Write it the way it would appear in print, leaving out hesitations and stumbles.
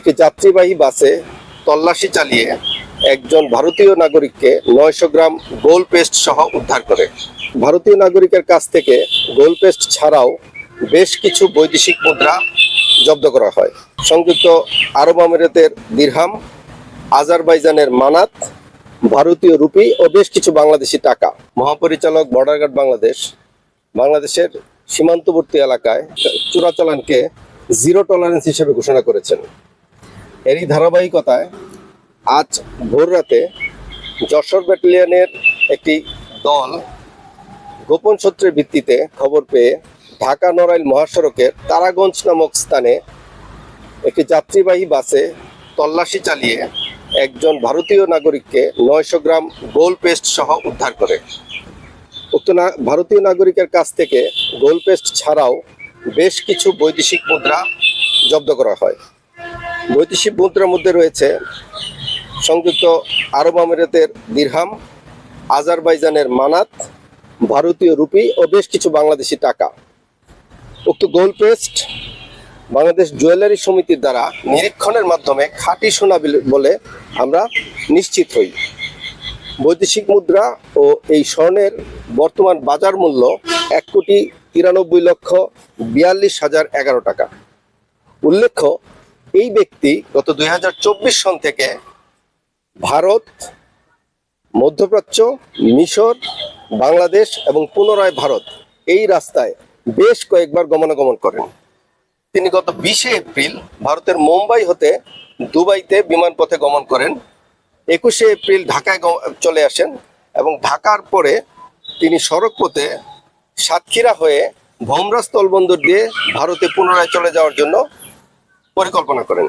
একটি যাত্রীবাহী বাসে তল্লাশি চালিয়ে একজন ভারতীয় নাগরিককে 900 গ্রাম গোল্ড পেস্ট সহ উদ্ধার করে। ভারতীয় নাগরিকের কাছ থেকে গোল্ড পেস্ট ছাড়াও বেশ কিছু বৈদেশিক মুদ্রা জব্দ করা হয়। সংযুক্ত আরব আমিরাতের দিরহাম, আজারবাইজানের মানাত, ভারতীয় রুপি ও বেশ কিছু বাংলাদেশি টাকা। মহাপরিচালক বর্ডার গার্ড বাংলাদেশের সীমান্তবর্তী এলাকায় চোরাচালানকে জিরো টলারেন্স হিসেবে ঘোষণা করেছেন। এরই ধারাবাহিকতায় আজ ভোররাতে যশোর ব্যাটালিয়নের একটি দল গোপন সূত্রের ভিত্তিতে খবর পেয়ে ঢাকা নড়াইল মহাসড়কের তারাগঞ্জ নামক স্থানে একটি যাত্রীবাহী বাসে তল্লাশি চালিয়ে একজন ভারতীয় নাগরিককে 900 গ্রাম গোল্ড পেস্ট সহ উদ্ধার করে। উক্ত ভারতীয় নাগরিকের কাছ থেকে গোল্ড পেস্ট ছাড়াও বেশ কিছু বৈদেশিক মুদ্রা জব্দ করা হয়। বৈদেশিক মুদ্রার মধ্যে রয়েছে সংযুক্ত আরব আমিরাতের দিরহাম, আজারবাইজানের মানাত, ভারতীয় রুপি ও বেশ কিছু বাংলাদেশি টাকা। উক্ত গোল্ড পেস্ট বাংলাদেশ জুয়েলারি সমিতির দ্বারা নিরীক্ষণের মাধ্যমে খাঁটি সোনা বলে আমরা নিশ্চিত হই। বৈদেশিক মুদ্রা ও এই স্বর্ণের বর্তমান বাজার মূল্য 1,93,42,011 টাকা। উল্লেখ্য, এই ব্যক্তি গত 2024 সন থেকে ভারত, মধ্যপ্রাচ্য, মিশর, বাংলাদেশ এবং পুনরায় ভারত এই রাস্তায় বেশ কয়েকবার গমনাগমন করেন। তিনি গত 20 এপ্রিল ভারতের মুম্বাই হতে দুবাইতে বিমানপথে গমন করেন। 21 এপ্রিল ঢাকায় চলে আসেন এবং ঢাকার পরে তিনি সড়ক পথে সাতক্ষীরা হয়ে ভোমরা স্থলবন্দর দিয়ে ভারতে পুনরায় চলে যাওয়ার জন্য পরিকল্পনা করেন।